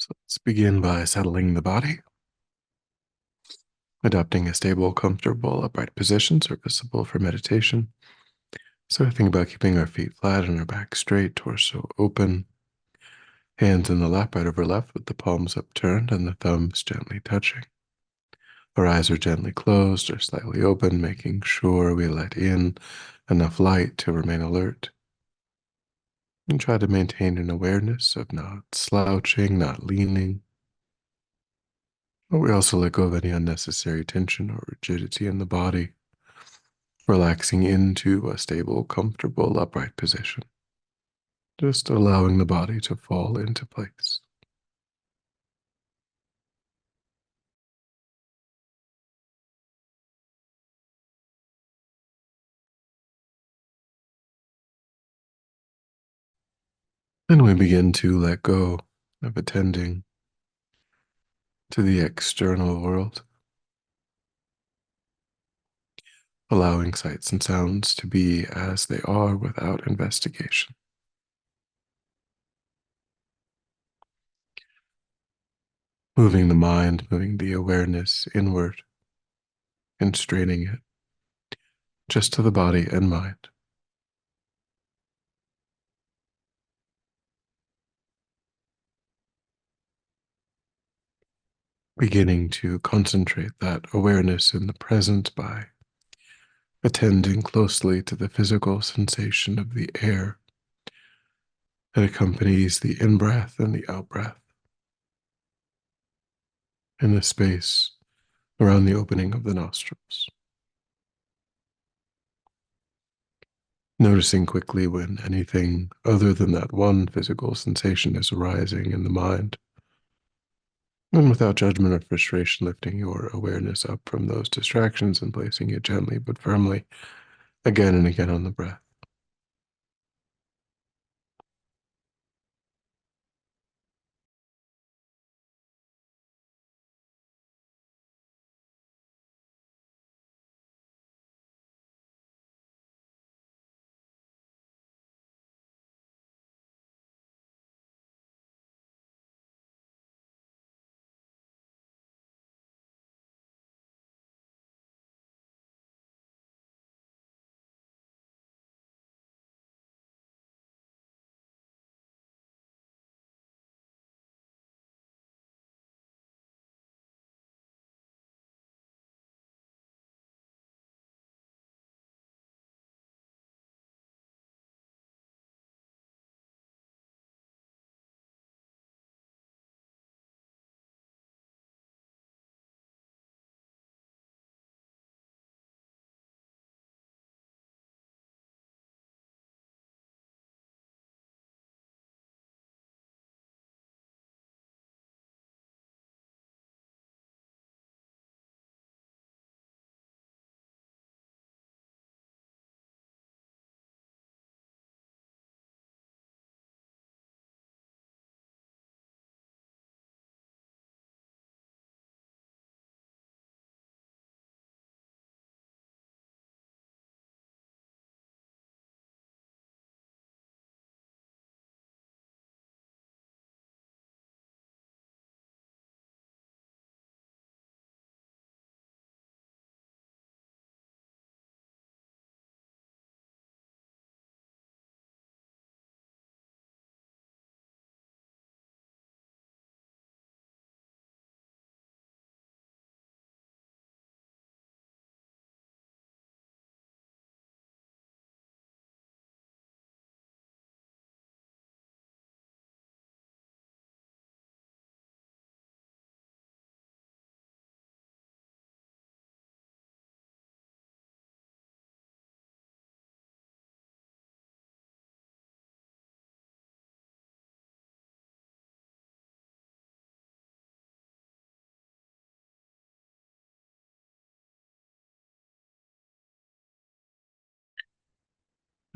So let's begin by settling the body, adopting a stable, comfortable, upright position serviceable for meditation. So think about keeping our feet flat and our back straight, torso open, hands in the lap right over left with the palms upturned and the thumbs gently touching. Our eyes are gently closed or slightly open, making sure we let in enough light to remain alert. And try to maintain an awareness of not slouching, not leaning. But we also let go of any unnecessary tension or rigidity in the body, relaxing into a stable, comfortable, upright position, just allowing the body to fall into place. Then we begin to let go of attending to the external world, allowing sights and sounds to be as they are without investigation. Moving the mind, moving the awareness inward, and straining it just to the body and mind. Beginning to concentrate that awareness in the present by attending closely to the physical sensation of the air that accompanies the in-breath and the out-breath in the space around the opening of the nostrils. Noticing quickly when anything other than that one physical sensation is arising in the mind, and without judgment or frustration, lifting your awareness up from those distractions and placing it gently but firmly again and again on the breath.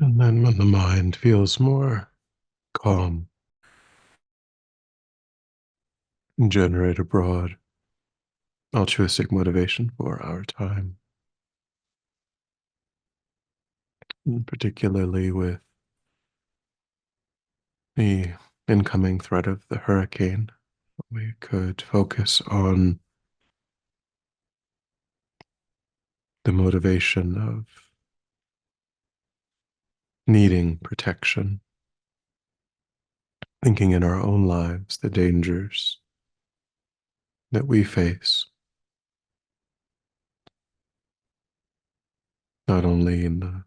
And then when the mind feels more calm, generate a broad altruistic motivation for our time, and particularly with the incoming threat of the hurricane we could focus on the motivation of needing protection, thinking in our own lives the dangers that we face, not only in the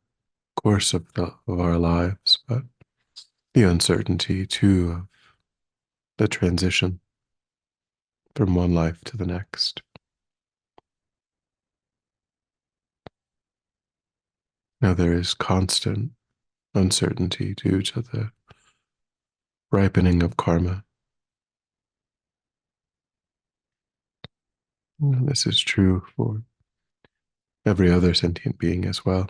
course of, of our lives, but the uncertainty too of the transition from one life to the next. Now, there is constant uncertainty due to the ripening of karma. And this is true for every other sentient being as well.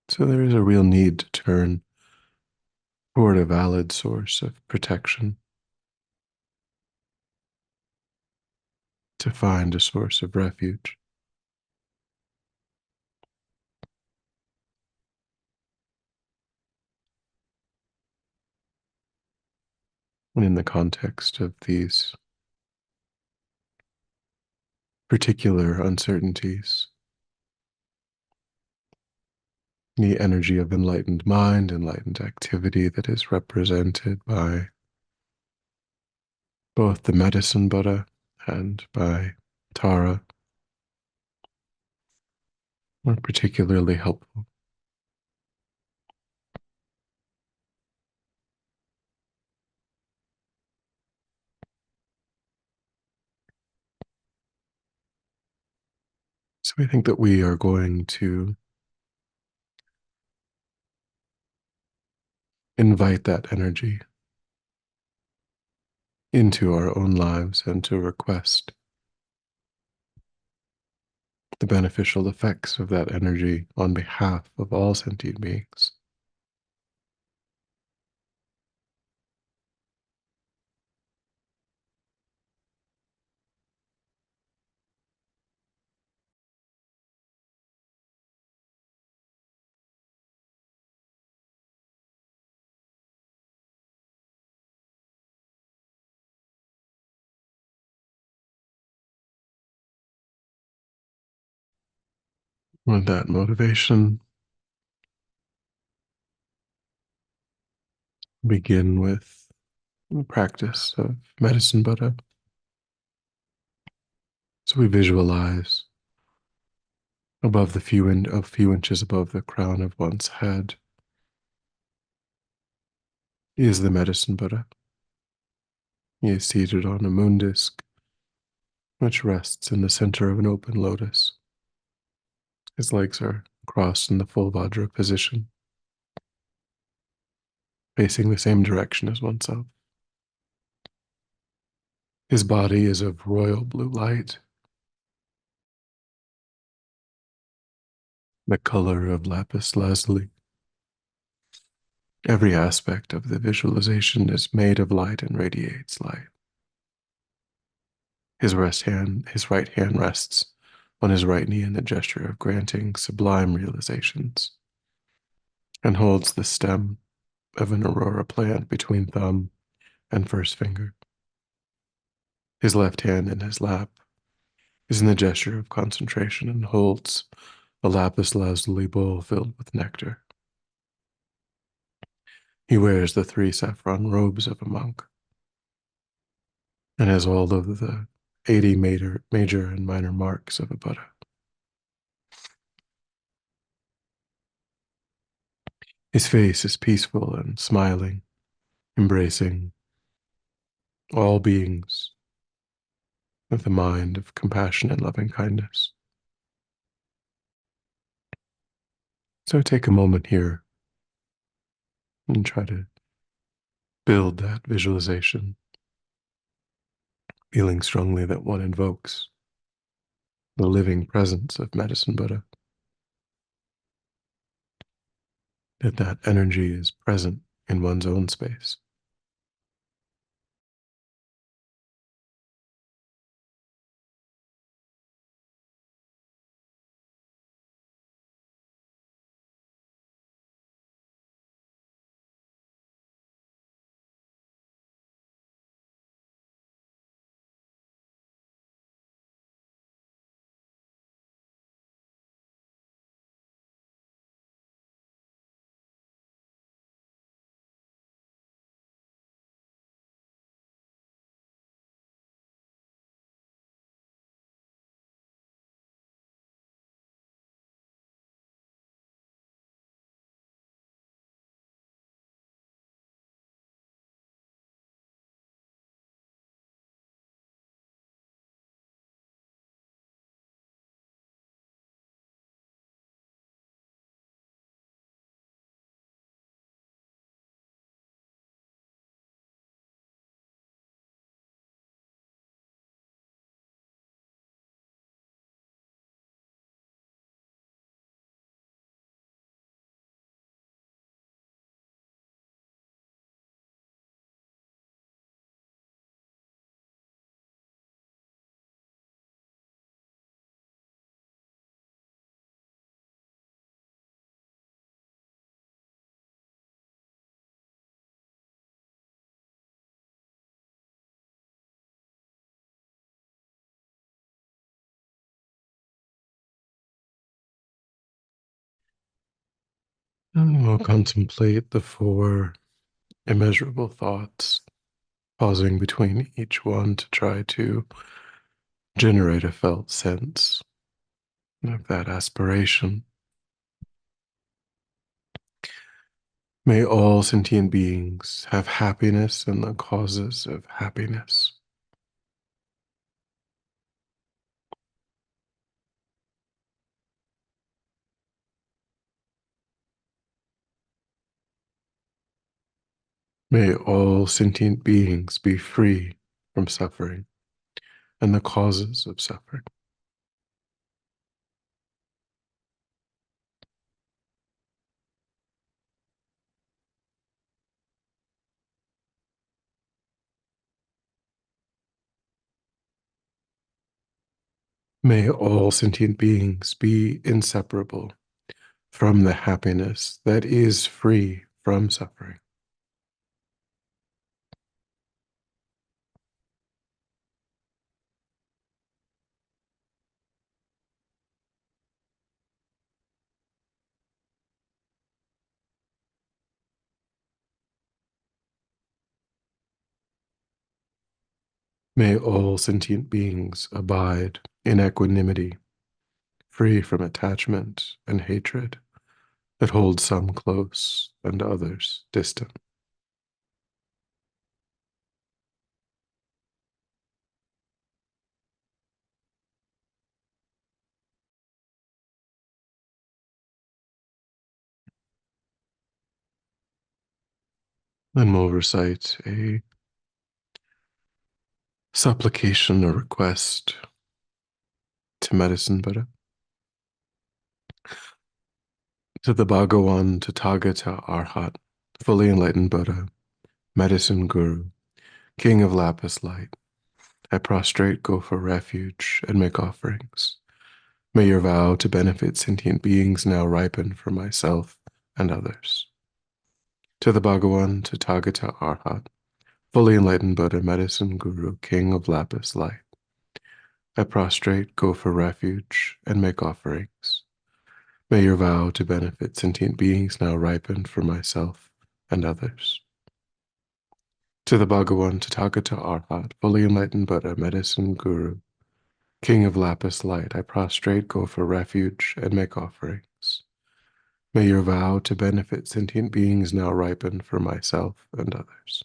So there is a real need to turn toward a valid source of protection, to find a source of refuge. And in the context of these particular uncertainties, the energy of enlightened mind, enlightened activity that is represented by both the medicine Buddha and by Tara are particularly helpful. So I think that we are going to invite that energy into our own lives and to request the beneficial effects of that energy on behalf of all sentient beings. With that motivation, begin with the practice of medicine Buddha. So we visualize above the few inches above the crown of one's head is the medicine Buddha. He is seated on a moon disk, which rests in the center of an open lotus. His legs are crossed in the full Vajra position, facing the same direction as oneself. His body is of royal blue light, the color of lapis lazuli. Every aspect of the visualization is made of light and radiates light. His right hand rests on his right knee in the gesture of granting sublime realizations, and holds the stem of an aurora plant between thumb and first finger. His left hand in his lap is in the gesture of concentration and holds a lapis lazuli bowl filled with nectar. He wears the 3 saffron robes of a monk and has all of the 80 major and minor marks of a Buddha. His face is peaceful and smiling, embracing all beings with a mind of compassion and loving kindness. So take a moment here and try to build that visualization, feeling strongly that one invokes the living presence of Medicine Buddha, that energy is present in one's own space. And we'll contemplate the four immeasurable thoughts, pausing between each one to try to generate a felt sense of that aspiration. May all sentient beings have happiness and the causes of happiness. May all sentient beings be free from suffering and the causes of suffering. May all sentient beings be inseparable from the happiness that is free from suffering. May all sentient beings abide in equanimity, free from attachment and hatred that hold some close and others distant. Then we'll recite a supplication or request to Medicine Buddha, to the Bhagawan, to Tathagata Arhat, fully enlightened Buddha, Medicine Guru, King of Lapis Light. I prostrate, go for refuge, and make offerings. May your vow to benefit sentient beings now ripen for myself and others. To the Bhagawan, to Tathagata Arhat, fully enlightened Buddha, Medicine Guru, King of Lapis Light. I prostrate, go for refuge, and make offerings. May your vow to benefit sentient beings now ripen for myself and others. To the Bhagawan, Tathagata Arhat, fully enlightened Buddha, Medicine Guru, King of Lapis Light, I prostrate, go for refuge, and make offerings. May your vow to benefit sentient beings now ripen for myself and others.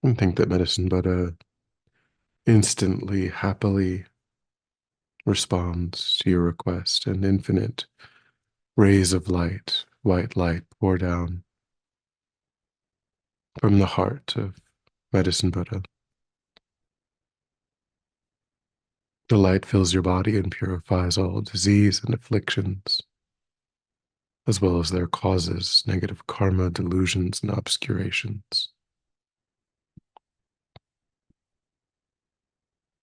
And think that Medicine Buddha instantly, happily responds to your request, and infinite rays of light, white light, pour down from the heart of Medicine Buddha. The light fills your body and purifies all disease and afflictions, as well as their causes, negative karma, delusions, and obscurations.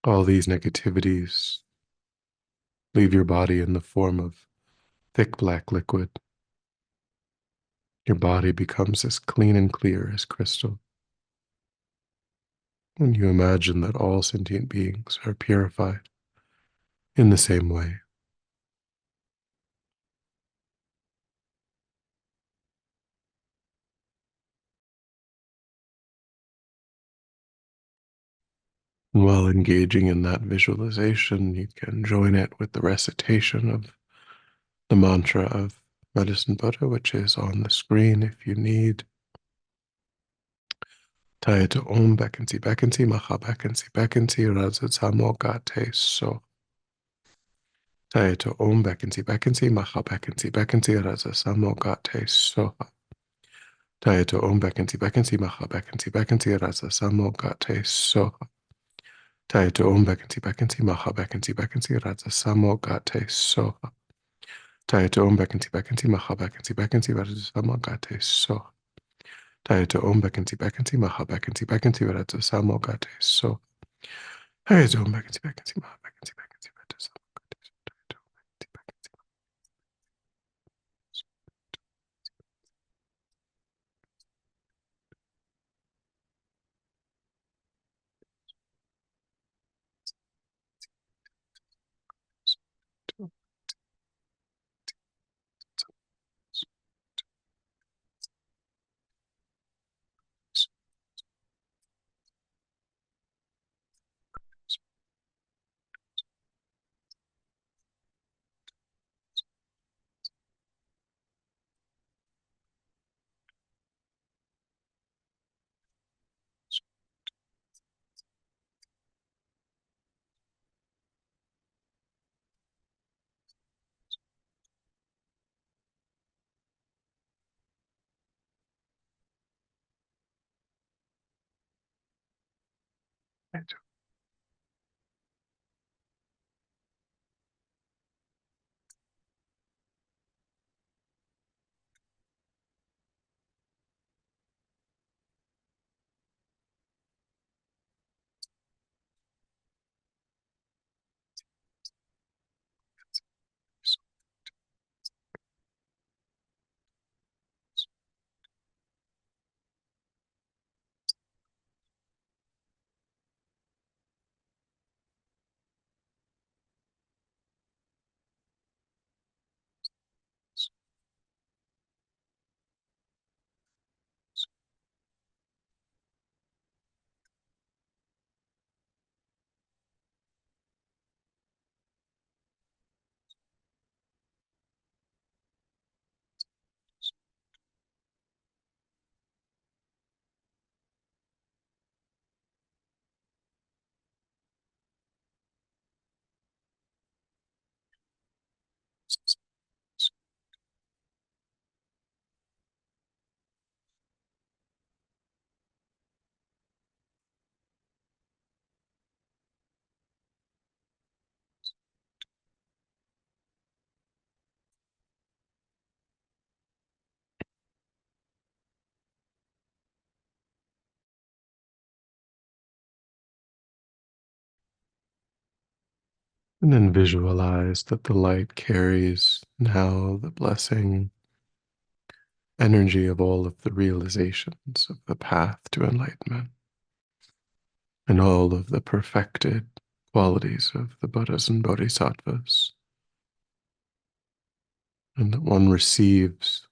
All these negativities leave your body in the form of thick black liquid. Your body becomes as clean and clear as crystal. And you imagine that all sentient beings are purified in the same way. And while engaging in that visualization, you can join it with the recitation of the mantra of Medicine Buddha, which is on the screen if you need. TAYATA Om BEKANSAY MAHA BEKANSAY RADZA SAMUNGATEY SOHA. TAYATA Om BEKANSAY MAHA BEKANSAY RADZA SAMUNGATEY SOHA. TAYATA Om BEKANSAY MAHA BEKANSAY RADZA SAMUNGATEY SOHA. TAYATA Om BEKANSAY MAHA BEKANSAY RADZA SAMUNGATEY SOHA. TAYATA Om BEKANSAY MAHA BEKANSAY RADZA SAMUNGATEY SOHA. TAYATA Om BEKANSAY MAHA BEKANSAY RADZA SAMUNGATEY SOHA. TAYATA Om BEKANSAY MAHA BEKANSAY RADZA SAMUNGATEY SOHA. And then visualize that the light carries now the blessing energy of all of the realizations of the path to enlightenment and all of the perfected qualities of the Buddhas and Bodhisattvas, and that one receives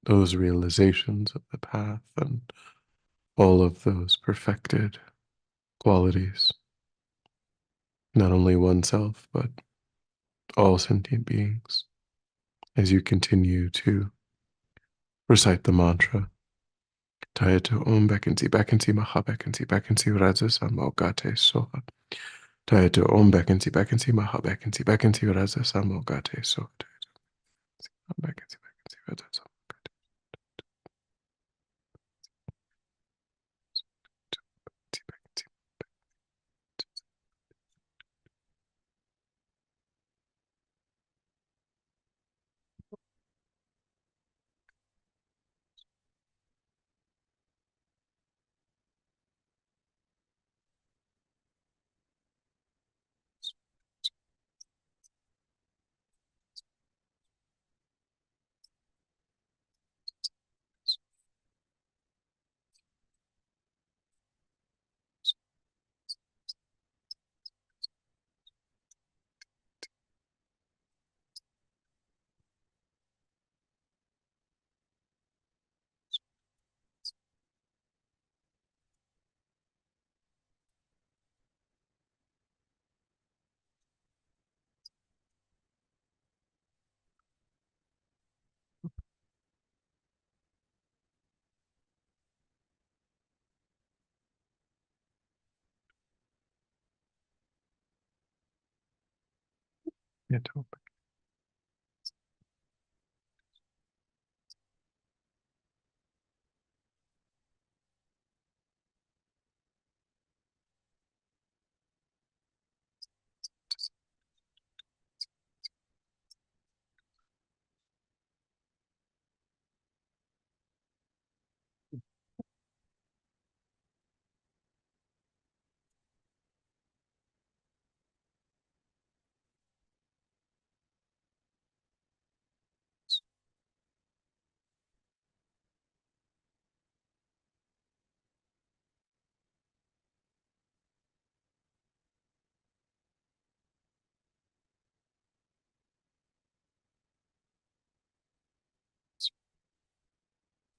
those realizations of the path and all of those perfected qualities, not only oneself, but all sentient beings, as you continue to recite the mantra. TAYATA BEKANSAY MAHA BEKANSAY RADZA SAMUNGATEY SOHA. TAYATA BEKANSAY MAHA BEKANSAY RADZA SAMUNGATEY SOHA. BEKANSAY RADZA SAMUNGATEY.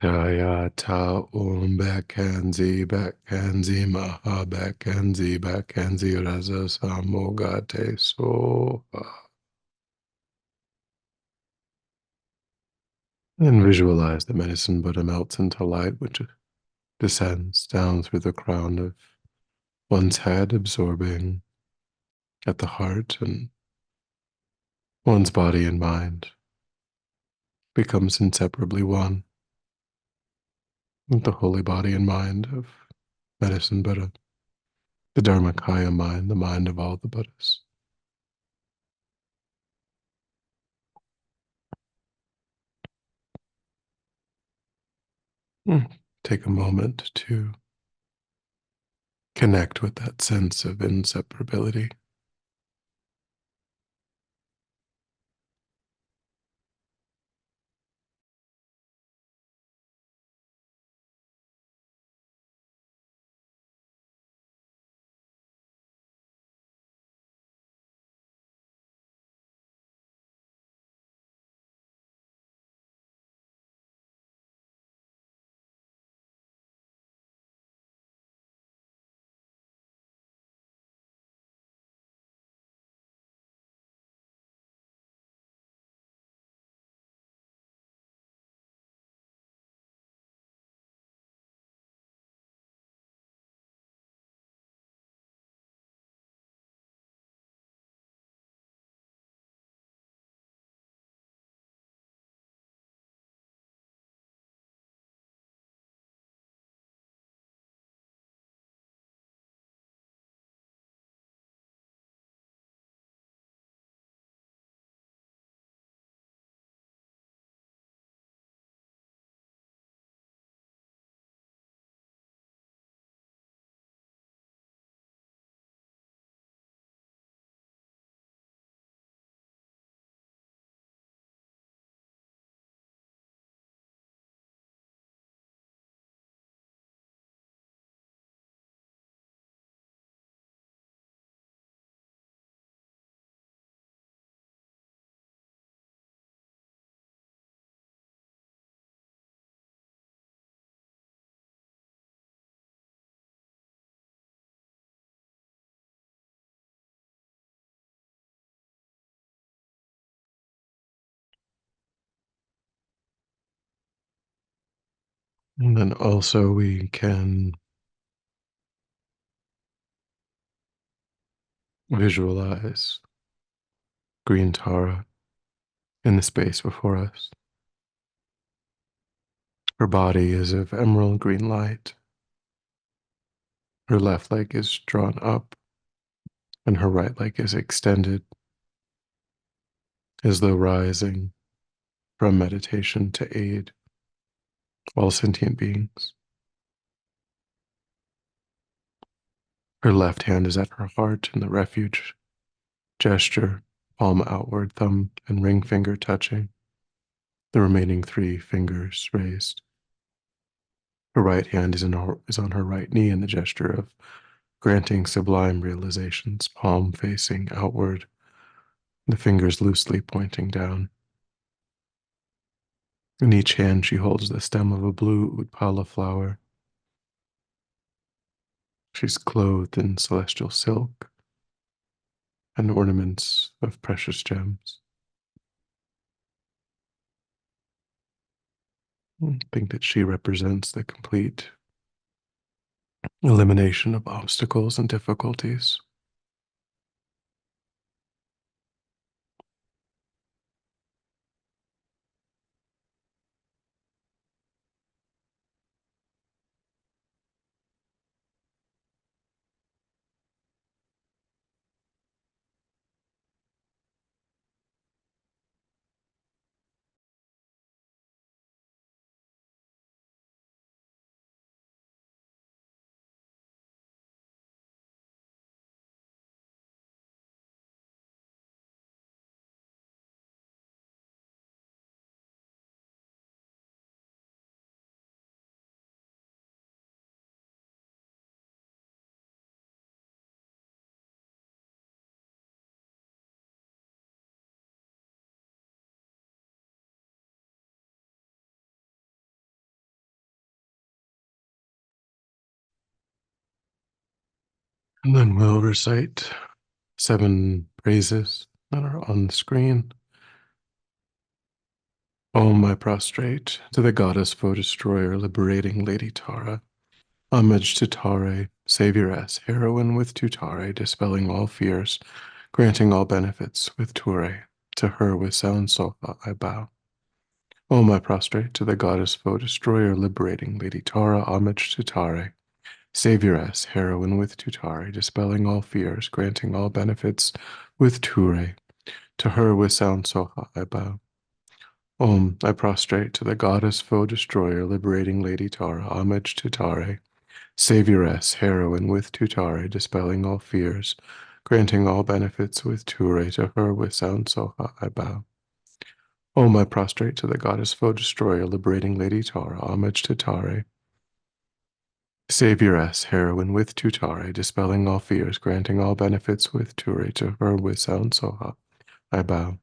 TAYATA BEKANSAY MAHA BEKANSAY RADZA SAMUNGATEY SOHA. And visualize the medicine Buddha melts into light, which descends down through the crown of one's head, absorbing at the heart, and one's body and mind becomes inseparably one with the holy body and mind of Medicine Buddha, the Dharmakaya mind, the mind of all the Buddhas. Take a moment to connect with that sense of inseparability. And then also we can visualize green Tara in the space before us. Her body is of emerald green light. Her left leg is drawn up and her right leg is extended as though rising from meditation to aid all sentient beings. Her left hand is at her heart in the refuge gesture, palm outward, thumb and ring finger touching, the remaining 3 fingers raised. Her right hand is on her right knee in the gesture of granting sublime realizations, palm facing outward, the fingers loosely pointing down. In each hand she holds the stem of a blue utpala flower. She's clothed in celestial silk and ornaments of precious gems. I think that she represents the complete elimination of obstacles and difficulties. And then we'll recite 7 praises that are on the screen. Om I prostrate to the goddess foe destroyer, liberating Lady Tara. Homage to Tare, savioress, heroine with TUTTARE, dispelling all fears, granting all benefits with TURE. To her with sound SOHA I bow. Om I prostrate to the goddess foe destroyer, liberating Lady Tara. Homage to Tare, Savioress, heroine with TUTARE, dispelling all fears, granting all benefits with TURE. To her with sound SOHA I bow. Om, I prostrate to the goddess foe destroyer, liberating Lady Tara, homage to TARE. Savioress, heroine with TUTARE, dispelling all fears, granting all benefits with TURE. To her with sound SOHA I bow. Om, I prostrate to the goddess foe destroyer, liberating Lady Tara, homage to TARE. Savioress, heroine with TUTARE, dispelling all fears, granting all benefits with TURE. To her with sound SOHA I bow.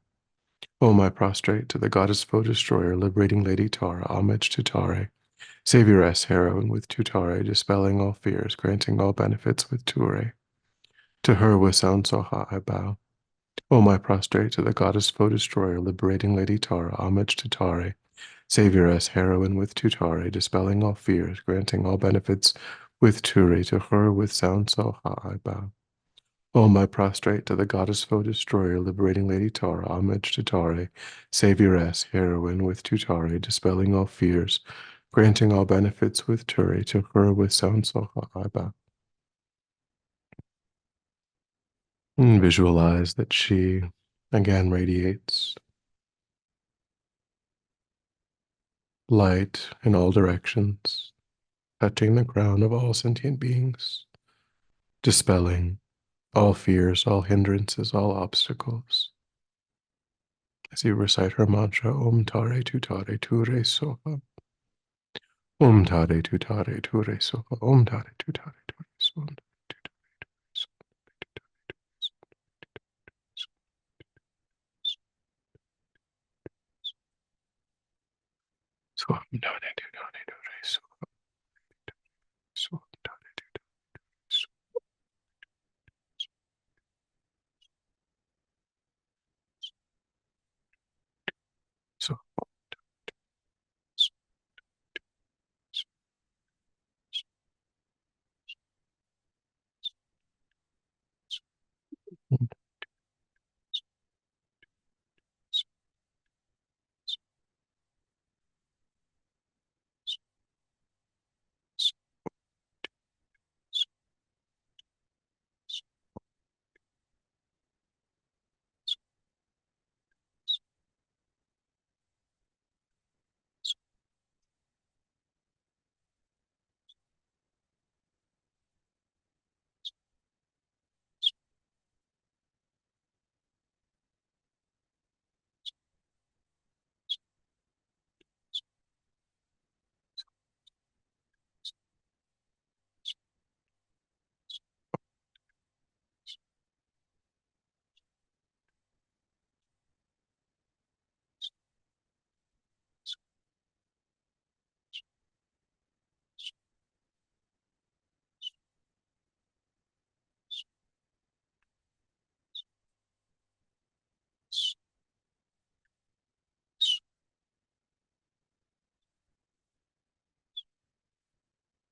Om, I prostrate to the goddess foe destroyer, liberating Lady Tara, homage to TARE. Savioress, heroine with TUTARE, dispelling all fears, granting all benefits with TURE. To her with sound SOHA I bow. Om, I prostrate to the goddess foe destroyer, liberating Lady Tara, homage to TARE. Savioress, heroine with TUTARE, dispelling all fears, granting all benefits with TURE. To her with sound SOHA I bow. Om, I prostrate to the goddess foe destroyer, liberating Lady Tara, homage to TARE. Savioress, heroine with TUTARE, dispelling all fears, granting all benefits with TURE. To her with sound SOHA I bow. And visualize that she again radiates light in all directions, touching the crown of all sentient beings, dispelling all fears, all hindrances, all obstacles. As you recite her mantra, Om Tare Tutare Ture Soha. Om Tare Tutare Ture Soha. Om Tare Tutare Ture Soha. Soha. Om Tare Tutare Ture Soha. Soha. Om Tare Tutare Soha.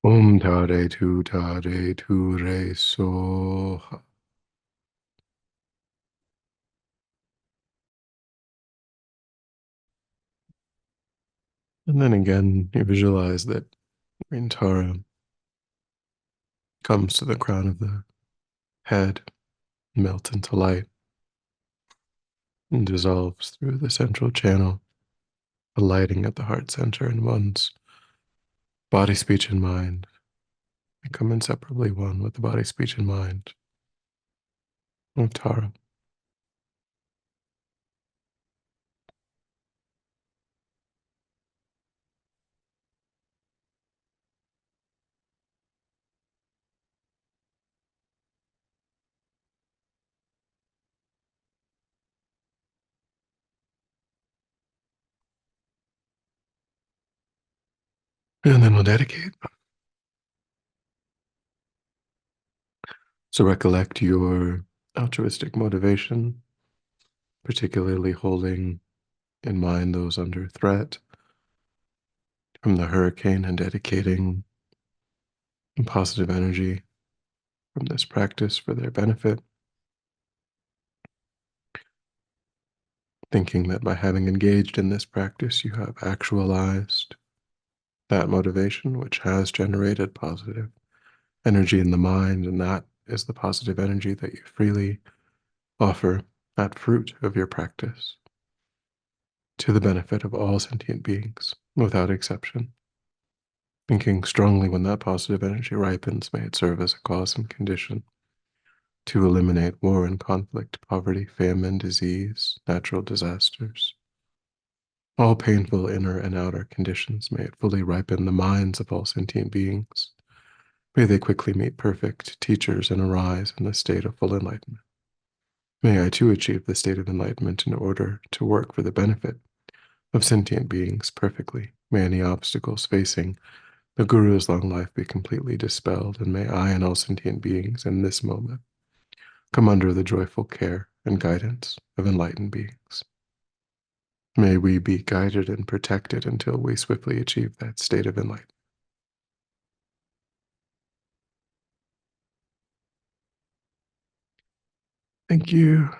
Om Tare Tutare Ture Soha. And then again, you visualize that Green Tara comes to the crown of the head, melts into light, and dissolves through the central channel, alighting at the heart center, and one's body, speech, and mind become inseparably one with the body, speech, and mind of Tara. And then we'll dedicate. So recollect your altruistic motivation, particularly holding in mind those under threat from the hurricane and dedicating positive energy from this practice for their benefit, thinking that by having engaged in this practice, you have actualized that motivation, which has generated positive energy in the mind, and that is the positive energy that you freely offer, that fruit of your practice, to the benefit of all sentient beings, without exception. Thinking strongly, when that positive energy ripens, may it serve as a cause and condition to eliminate war and conflict, poverty, famine, disease, natural disasters. All painful inner and outer conditions, may it fully ripen the minds of all sentient beings. May they quickly meet perfect teachers and arise in the state of full enlightenment. May I too achieve the state of enlightenment in order to work for the benefit of sentient beings perfectly. May any obstacles facing the Guru's long life be completely dispelled, and may I and all sentient beings in this moment come under the joyful care and guidance of enlightened beings. May we be guided and protected until we swiftly achieve that state of enlightenment. Thank you.